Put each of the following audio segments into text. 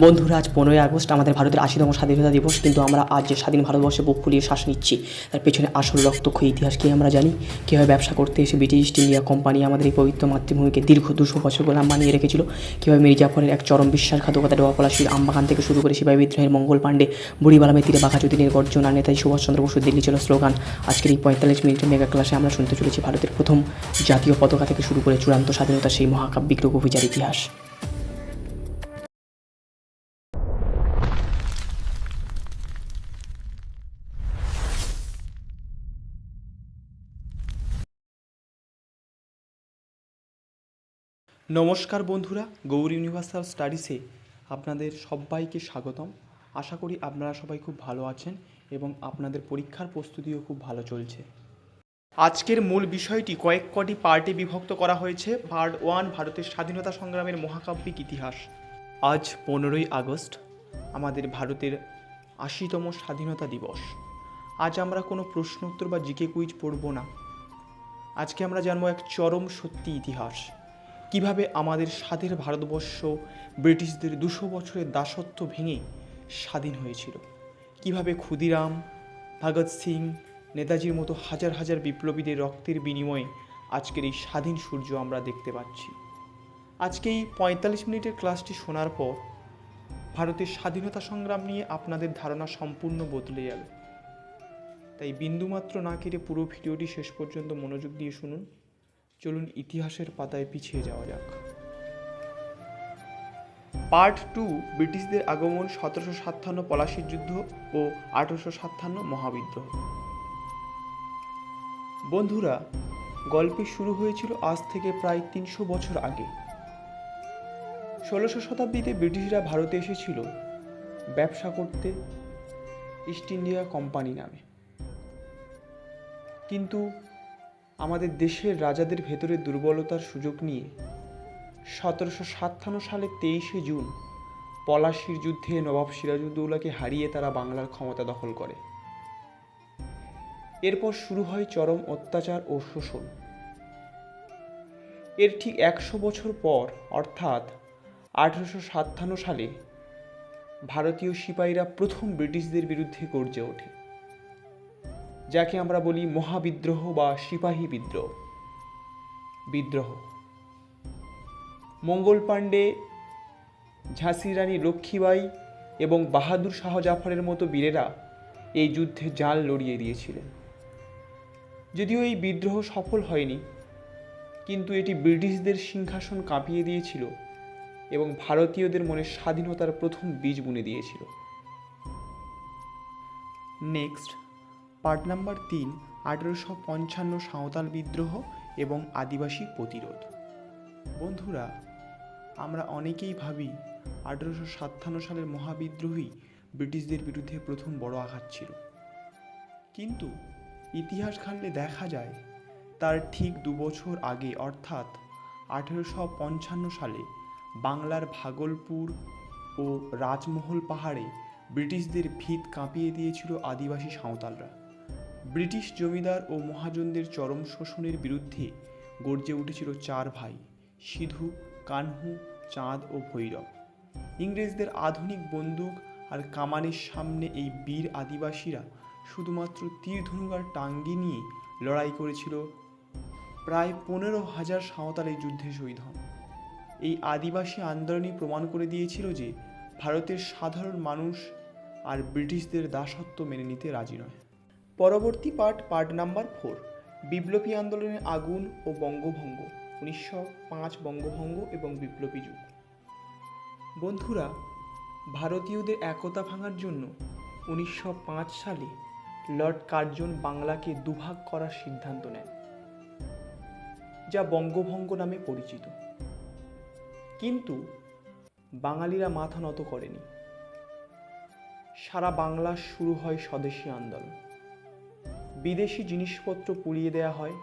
বন্ধুরা, আজ 15ই আগস্ট আমাদের ভারতের 80তম স্বাধীনতা দিবস। কিন্তু আমরা আজ যে স্বাধীন ভারতবর্ষে বুক ফুলিয়ে শ্বাস নিচ্ছি, তার পেছনে আসল রক্তক্ষয়ী ইতিহাস কি আমরা জানি। কীভাবে ব্যবসা করতে এসে ব্রিটিশ ইস্ট ইন্ডিয়া কোম্পানি আমাদের এই পবিত্র মাতৃভূমিকে দীর্ঘ 200 বছর গোলাম বানিয়ে রেখেছিল। কীভাবে মীর জাফরের এক চরম বিশ্বাসঘাতকতা, ডোবা পলাশির আমবাগান থেকে শুরু করে সিপাহী বিদ্রোহের মঙ্গল পাণ্ডে, বুড়িবালামের তীরে বাঘাযতীনের গর্জন আর নেতাজি সুভাষচন্দ্র বসুর দিল্লি চলো স্লোগান। আজকের এই 45 মিনিটের মেগা ক্লাসে আমরা শুনতে চলেছি ভারতের প্রথম জাতীয় পতাকা থেকে শুরু করে চূড়ান্ত স্বাধীনতার সেই মহাকাব্যিক রঘুভিচার ইতিহাস। নমস্কার বন্ধুরা, গৌর ইউনিভার্সাল স্টাডিসে আপনাদের সবাইকে স্বাগতম। আশা করি আপনারা সবাই খুব ভালো আছেন এবং আপনাদের পরীক্ষার প্রস্তুতিও খুব ভালো চলছে। আজকের মূল বিষয়টি কয়েকটি পার্টে বিভক্ত করা হয়েছে। পার্ট 1, ভারতের স্বাধীনতা সংগ্রামের মহাকাব্যিক ইতিহাস। আজ 15ই আগস্ট আমাদের ভারতের 80তম স্বাধীনতা দিবস। আজ আমরা কোনো প্রশ্নোত্তর বা জিকে কুইজ পড়ব না। আজকে আমরা জানবো এক চরম সত্যি ইতিহাস। কিভাবে আমাদের স্বাধীন ভারতবর্ষ ব্রিটিশদের 200 বছরের দাসত্ব ভেঙে স্বাধীন হয়েছিল। কিভাবে ক্ষুদিরাম, ভগৎ সিং, নেতাজির মতো হাজার হাজার বিপ্লবীদের রক্তের বিনিময়ে আজকের এই স্বাধীন সূর্য আমরা দেখতে পাচ্ছি। আজকে এই 45 মিনিটের ক্লাসটি শোনার পর ভারতের স্বাধীনতা সংগ্রাম নিয়ে আপনাদের ধারণা সম্পূর্ণ বদলে যাবে। তাই বিন্দুমাত্র না কেটে পুরো ভিডিওটি শেষ পর্যন্ত মনোযোগ দিয়ে শুনুন। চলুন ইতিহাসের পাতায় পিছিয়ে যাওয়া যাক। পার্ট 2, ব্রিটিশদের আগমন, 1757 পলাশির যুদ্ধ ও 1857 মহাবিদ্রোহ। বন্ধুরা, গল্পে শুরু হয়েছিল আজ থেকে প্রায় 300 বছর আগে। 16শো শতাব্দীতে ব্রিটিশরা ভারতে এসেছিল ব্যবসা করতে ইস্ট ইন্ডিয়া কোম্পানি নামে। কিন্তু আমাদের দেশের রাজাদের ভেতরে দুর্বলতার সুযোগ নিয়ে 1757 সালের 23শে জুন পলাশির যুদ্ধে নবাব সিরাজউদ্দৌলাকে হারিয়ে তারা বাংলার ক্ষমতা দখল করে। এরপর শুরু হয় চরম অত্যাচার ও শোষণ। এর ঠিক 100 বছর পর অর্থাৎ 1857 সালে ভারতীয় সিপাহীরা প্রথম ব্রিটিশদের বিরুদ্ধে গর্জে ওঠে, যাকে আমরা বলি মহাবিদ্রোহ বা সিপাহী বিদ্রোহ। মঙ্গল পাণ্ডে, ঝাঁসির রানী লক্ষ্মীবাই এবং বাহাদুর শাহ জাফরের মতো বীরেরা এই যুদ্ধে জাল লড়িয়ে দিয়েছিলেন। যদিও এই বিদ্রোহ সফল হয়নি, কিন্তু এটি ব্রিটিশদের সিংহাসন কাঁপিয়ে দিয়েছিল এবং ভারতীয়দের মনে স্বাধীনতার প্রথম বীজ বুনে দিয়েছিল। নেক্সট, পার্ট নাম্বার 3, 1855 সাঁওতাল বিদ্রোহ এবং আদিবাসী প্রতিরোধ। বন্ধুরা, আমরা অনেকেই ভাবি 1857 সালের মহাবিদ্রোহই ব্রিটিশদের বিরুদ্ধে প্রথম বড় আঘাত ছিল, কিন্তু ইতিহাস ঘাঁটলে দেখা যায় তার ঠিক 2 বছর আগে অর্থাৎ 1855 সালে বাংলার ভাগলপুর ও রাজমহল পাহাড়ে ব্রিটিশদের ভিত কাঁপিয়ে দিয়েছিল আদিবাসী সাঁওতালরা। ব্রিটিশ জমিদার ও মহাজনদের চরম শোষণের বিরুদ্ধে গর্জে উঠেছিল 4 ভাই, সিধু, কানহু, চাঁদ ও ভৈরব। ইংরেজদের আধুনিক বন্দুক আর কামানের সামনে এই বীর আদিবাসীরা শুধুমাত্র তীর ধনুক আর টাঙ্গি নিয়ে লড়াই করেছিল। প্রায় 15,000 সাঁওতাল এই যুদ্ধে শহীদ হন। এই আদিবাসী আন্দোলনই প্রমাণ করে দিয়েছিল যে ভারতের সাধারণ মানুষ আর ব্রিটিশদের দাসত্ব মেনে নিতে রাজি নয়। পরবর্তী পার্ট নাম্বার 4, বিপ্লবী আন্দোলনের আগুন ও বঙ্গভঙ্গ, 1905 বঙ্গভঙ্গ এবং বিপ্লবী যুগ। বন্ধুরা, ভারতীয়দের একতা ভাঙার জন্য 1905 সালে লর্ড কার্জন বাংলাকে দুভাগ করার সিদ্ধান্ত নেন, যা বঙ্গভঙ্গ নামে পরিচিত। কিন্তু বাঙালিরা মাথা নত করেনি। সারা বাংলা শুরু হয় স্বদেশী আন্দোলন। বিদেশি জিনিসপত্র পুড়িয়ে দেয়া হয়,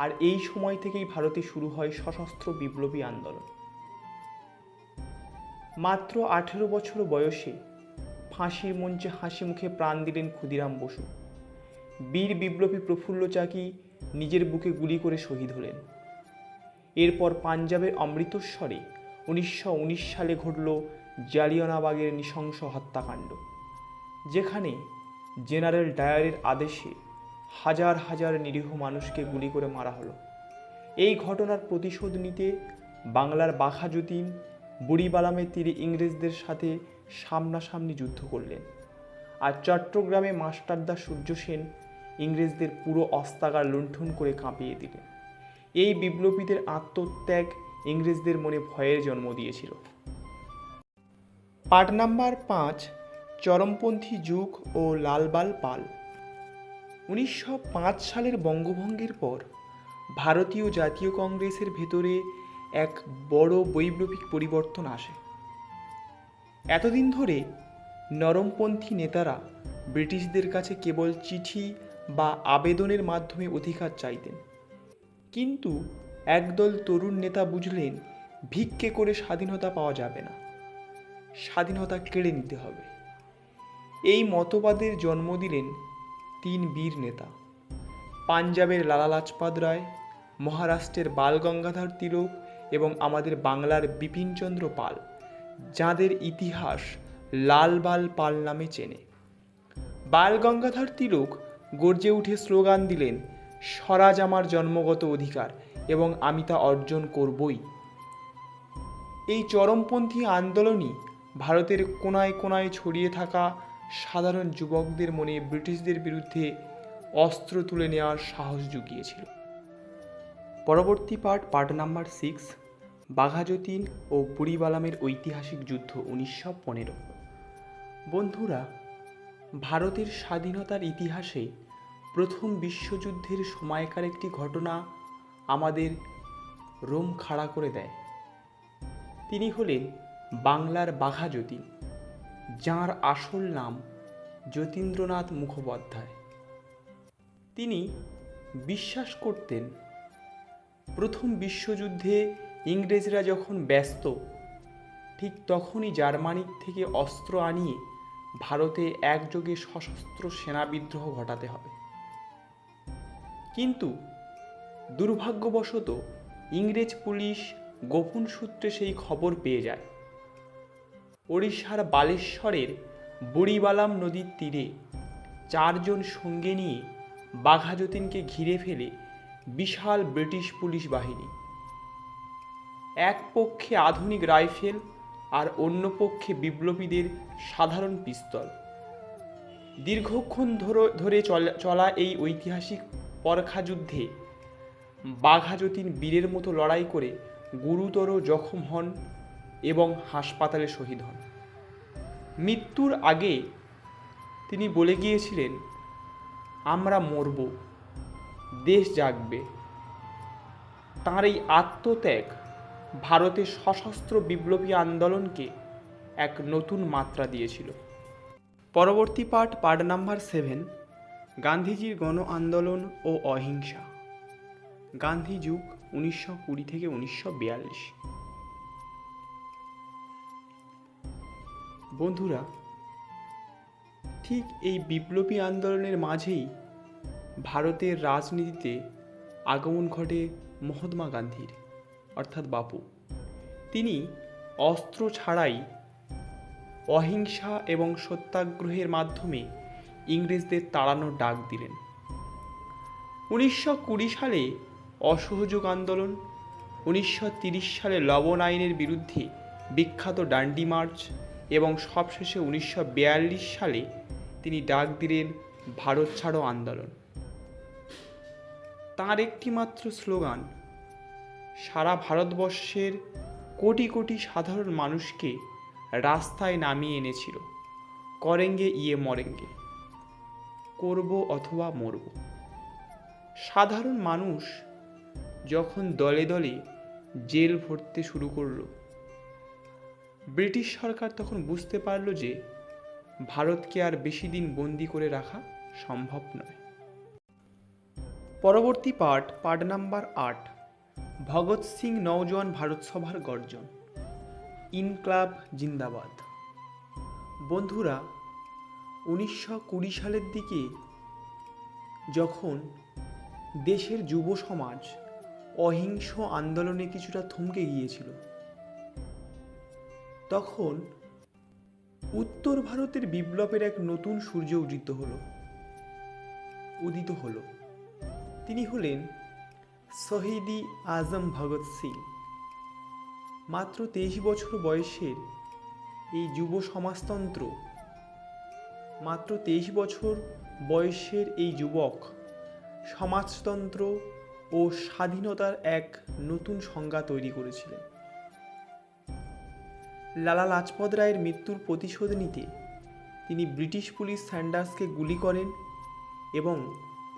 আর এই সময় থেকেই ভারতে শুরু হয় সশস্ত্র বিপ্লবী আন্দোলন। মাত্র 18 বছর বয়সে ফাঁসির মঞ্চে হাসি মুখে প্রাণ দিলেন ক্ষুদিরাম বসু। বীর বিপ্লবী প্রফুল্ল চাকি নিজের বুকে গুলি করে শহীদ হলেন। এরপর পাঞ্জাবের অমৃতসরে 1919 সালে ঘটল জালিয়ানওয়ালাবাগের নৃশংস হত্যাকাণ্ড, যেখানে জেনারেল ডায়ারের আদেশে হাজার হাজার নিরীহ মানুষকে গুলি করে মারা হলো। এই ঘটনার প্রতিশোধ নিতে বাংলার বাঘাযতীন বুড়িবালামের তীরে ইংরেজদের সাথে সামনাসামনি যুদ্ধ করলেন, আর চট্টগ্রামে মাস্টারদা সূর্য সেন ইংরেজদের পুরো অস্ত্রাগার লুণ্ঠন করে কাঁপিয়ে দিলেন। এই বিপ্লবীদের আত্মত্যাগ ইংরেজদের মনে ভয়ের জন্ম দিয়েছিল। পার্ট নাম্বার 5, চরমপন্থী যুগ ও লালবাল পাল। 1905 সালের বঙ্গভঙ্গের পর ভারতীয় জাতীয় কংগ্রেসের ভেতরে এক বড় বৈপ্লবিক পরিবর্তন আসে। এতদিন ধরে নরমপন্থী নেতারা ব্রিটিশদের কাছে কেবল চিঠি বা আবেদনের মাধ্যমে অধিকার চাইতেন, কিন্তু একদল তরুণ নেতা বুঝলেন ভিক্ষে করে স্বাধীনতা পাওয়া যাবে না, স্বাধীনতা কেড়ে নিতে হবে। এই মতবাদের জন্ম দিলেন 3 বীর নেতা: পাঞ্জাবের লালা লাজপত রায়, মহারাষ্ট্রের বাল গঙ্গাধর তিলক এবং আমাদের বাংলার বিপিনচন্দ্র পাল, যাঁদের ইতিহাস লাল বাল পাল নামে চেনে। বাল গঙ্গাধর তিলক গর্জে উঠে স্লোগান দিলেন, স্বরাজ আমার জন্মগত অধিকার এবং আমি তা অর্জন করবই। এই চরমপন্থী আন্দোলনই ভারতের কোনায় কোনায় ছড়িয়ে থাকা সাধারণ যুবকদের মনে ব্রিটিশদের বিরুদ্ধে অস্ত্র তুলে নেওয়ার সাহস জুগিয়েছিল। পরবর্তী পার্ট নাম্বার 6, বাঘাযতীন ও বুড়িবালামের ঐতিহাসিক যুদ্ধ 1915। বন্ধুরা, ভারতের স্বাধীনতার ইতিহাসে প্রথম বিশ্বযুদ্ধের সময়কার একটি ঘটনা আমাদের রোম খাড়া করে দেয়। তিনি হলেন বাংলার বাঘাযতীন, যাঁর আসল নাম যতীন্দ্রনাথ মুখোপাধ্যায়। তিনি বিশ্বাস করতেন প্রথম বিশ্বযুদ্ধে ইংরেজরা যখন ব্যস্ত, ঠিক তখনই জার্মানির থেকে অস্ত্র আনিয়ে ভারতে একযোগে সশস্ত্র সেনা বিদ্রোহ ঘটাতে হবে। কিন্তু দুর্ভাগ্যবশত ইংরেজ পুলিশ গোপন সূত্রে সেই খবর পেয়ে যায়। ওড়িশার বালেশ্বরের বুড়িবালাম নদীর তীরে 4 জন সঙ্গে নিয়ে বাঘাযতীনকে ঘিরে ফেলে বিশাল ব্রিটিশ পুলিশ বাহিনী। এক পক্ষে আধুনিক রাইফেল আর অন্য পক্ষে বিপ্লবীদের সাধারণ পিস্তল। দীর্ঘক্ষণ ধরে চলা এই ঐতিহাসিক পরখা যুদ্ধে বাঘাযতীন বীরের মতো লড়াই করে গুরুতর জখম হন এবং হাসপাতালে শহীদ হন। মৃত্যুর আগে তিনি বলে গিয়েছিলেন, আমরা মরব, দেশ জাগবে। তাঁর এই আত্মত্যাগ ভারতের সশস্ত্র বিপ্লবী আন্দোলনকে এক নতুন মাত্রা দিয়েছিল। পরবর্তী পার্ট নাম্বার 7, গান্ধীজির গণ আন্দোলন ও অহিংসা। গান্ধী যুগ 1920 থেকে 1942। বন্ধুরা, ঠিক এই বিপ্লবী আন্দোলনের মাঝেই ভারতের রাজনীতিতে আগমন ঘটে মহাত্মা গান্ধীর, অর্থাৎ বাপু। তিনি অস্ত্র ছাড়াই অহিংসা এবং সত্যাগ্রহের মাধ্যমে ইংরেজদের তাড়ানোর ডাক দিলেন। 1920 সালে অসহযোগ আন্দোলন, 1930 সালে লবণ আইনের বিরুদ্ধে বিখ্যাত ডান্ডি মার্চ এবং সবশেষে 1942 সালে তিনি ডাক দিলেন ভারত ছাড়ো আন্দোলন। তাঁর একটি মাত্র স্লোগান সারা ভারতবর্ষের কোটি কোটি সাধারণ মানুষকে রাস্তায় নামিয়ে এনেছিল, করেঙ্গে ইয়ে মরেঙ্গে, করব অথবা মরব। সাধারণ মানুষ যখন দলে দলে জেল ভরতে শুরু করলো, ব্রিটিশ সরকার তখন বুঝতে পারল যে ভারতকে আর বেশি দিন বন্দি করে রাখা সম্ভব নয়। পরবর্তী পার্ট নাম্বার 8, ভগৎ সিং নওজোয়ান ভারত সভার গর্জন। ইনকলাব জিন্দাবাদ। বন্ধুরা, 1920 সালের দিকে যখন দেশের যুব সমাজ অহিংস আন্দোলনে কিছুটা থমকে গিয়েছিল, তখন উত্তর ভারতের বিপ্লবের এক নতুন সূর্য উদিত হলো। তিনি হলেন শহীদ-ই আজম ভগৎ সিং। মাত্র 23 বছর বয়সের এই যুব সমাজতন্ত্র, মাত্র 23 বছর বয়সের এই যুবক সমাজতন্ত্র ও স্বাধীনতার এক নতুন সংজ্ঞা তৈরি করেছিলেন। লালা লাজপত রায়ের মৃত্যুর প্রতিশোধ নিতে তিনি ব্রিটিশ পুলিশ স্যান্ডার্সকে গুলি করেন এবং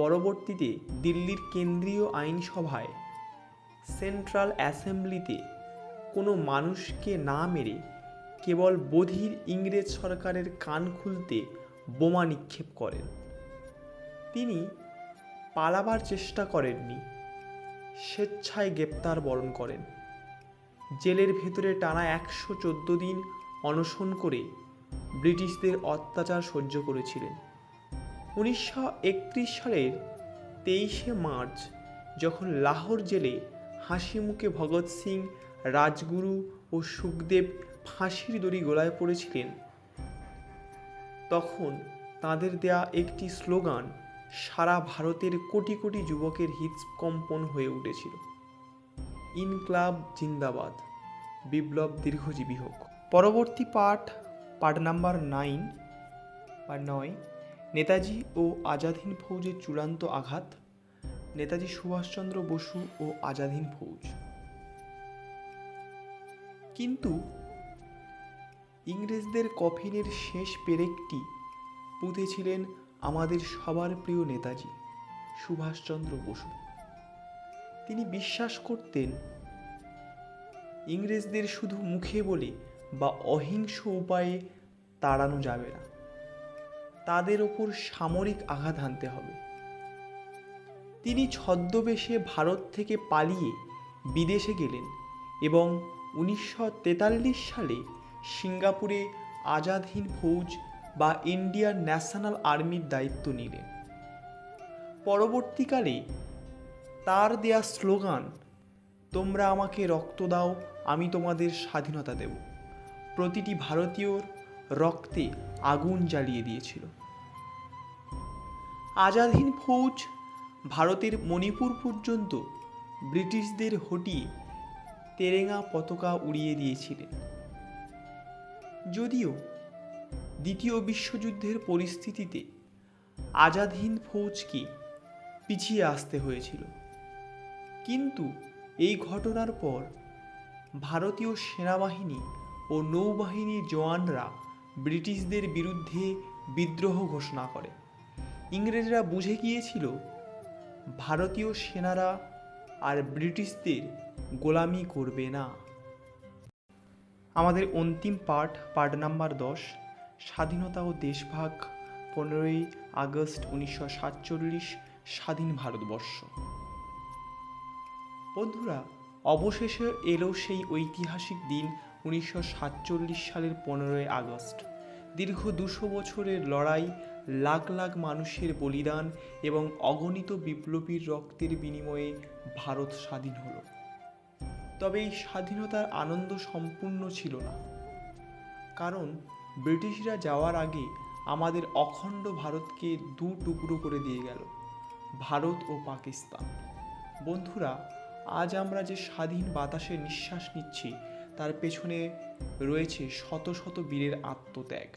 পরবর্তীতে দিল্লির কেন্দ্রীয় আইনসভায় সেন্ট্রাল অ্যাসেম্বলিতে কোনো মানুষকে না মেরে কেবল বধির ইংরেজ সরকারের কান খুলতে বোমা নিক্ষেপ করেন। তিনি পালাবার চেষ্টা করেননি, স্বেচ্ছায় গ্রেপ্তার বরণ করেন। জেলের ভেতরে টানা 114 দিন অনশন করে ব্রিটিশদের অত্যাচার সহ্য করেছিলেন। 1931 সালের 23শে মার্চ যখন লাহোর জেলে হাসি মুখে ভগৎ সিং, রাজগুরু ও সুখদেব ফাঁসির দড়ি গলায় পড়েছিলেন, তখন তাদের দেয়া একটি স্লোগান সারা ভারতের কোটি কোটি যুবকের হৃৎকম্পন হয়ে উঠেছিল, ইনকলাব জিন্দাবাদ, বিপ্লব দীর্ঘজীবী হোক। পরবর্তী পার্ট নাম্বার 9 নেতাজি ও আজাদ হিন্দ ফৌজের চূড়ান্ত আঘাত, নেতাজি সুভাষচন্দ্র বসু ও আজাদ হিন্দ ফৌজ। কিন্তু ইংরেজদের কফিনের শেষ পেরেকটি পুঁতেছিলেন আমাদের সবার প্রিয় নেতাজি সুভাষচন্দ্র বসু। তিনি বিশ্বাস করতেন ইংরেজদের শুধু মুখে বলে বা অহিংস উপায়ে তাড়ানো যাবে না, তাদের ওপর সামরিক আঘাত হানতে হবে। তিনি ছদ্মবেশে ভারত থেকে পালিয়ে বিদেশে গেলেন এবং 1943 সালে সিঙ্গাপুরে আজাদ হিন্দ ফৌজ বা ইন্ডিয়ান ন্যাশনাল আর্মির দায়িত্ব নিলেন। পরবর্তীকালে তার দেয়া স্লোগান, তোমরা আমাকে রক্ত দাও, আমি তোমাদের স্বাধীনতা দেব, প্রতিটি ভারতীয়র রক্তে আগুন জ্বালিয়ে দিয়েছিল। আজাদ হিন্দ ফৌজ ভারতের মণিপুর পর্যন্ত ব্রিটিশদের হটিয়ে তেরেঙ্গা পতাকা উড়িয়ে দিয়েছিলেন। যদিও দ্বিতীয় বিশ্বযুদ্ধের পরিস্থিতিতে আজাদ হিন্দ ফৌজকে পিছিয়ে আসতে হয়েছিল, কিন্তু এই ঘটনার পর ভারতীয় সেনাবাহিনী ও নৌবাহিনীর জওয়ানরা ব্রিটিশদের বিরুদ্ধে বিদ্রোহ ঘোষণা করে। ইংরেজরা বুঝে গিয়েছিল ভারতীয় সেনারা আর ব্রিটিশদের গোলামি করবে না। আমাদের অন্তিম পার্ট নাম্বার 10, স্বাধীনতা ও দেশভাগ, 15ই আগস্ট 1947, স্বাধীন ভারতবর্ষ। বন্ধুরা, অবশেষে এলো সেই ঐতিহাসিক দিন 1947 সালের 15ই আগস্ট। দীর্ঘ 200 বছরের লড়াই, লাখ লাখ মানুষের বলিদান এবং অগণিত বিপ্লবীর রক্তের বিনিময়ে ভারত স্বাধীন হলো। তবে এই স্বাধীনতার আনন্দ সম্পূর্ণ ছিল না, কারণ ব্রিটিশরা যাওয়ার আগে আমাদের অখণ্ড ভারতকে 2 টুকরো করে দিয়ে গেল, ভারত ও পাকিস্তান। বন্ধুরা, আজ আমরা যে স্বাধীন বাতাসে নিঃশ্বাস নিচ্ছি তার পেছনে রয়েছে শত শত বীরের আত্মত্যাগ।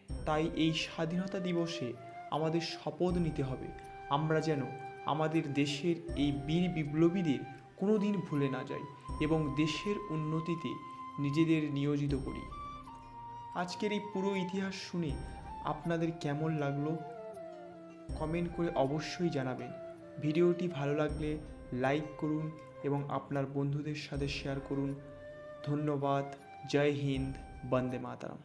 তাই এই স্বাধীনতা দিবসে আমাদের শপথ নিতে হবে আমরা যেন আমাদের দেশের এই বীর বিপ্লবীদের কোনো দিন ভুলে না যাই এবং দেশের উন্নতিতে নিজেদের নিয়োজিত করি। আজকের এই পুরো ইতিহাস শুনে আপনাদের কেমন লাগলো কমেন্ট করে অবশ্যই জানাবেন। ভিডিওটি ভালো লাগলে লাইক করুন এবং আপনার বন্ধুদের সাথে শেয়ার করুন। ধন্যবাদ। জয় হিন্দ, বন্দে মাতরম।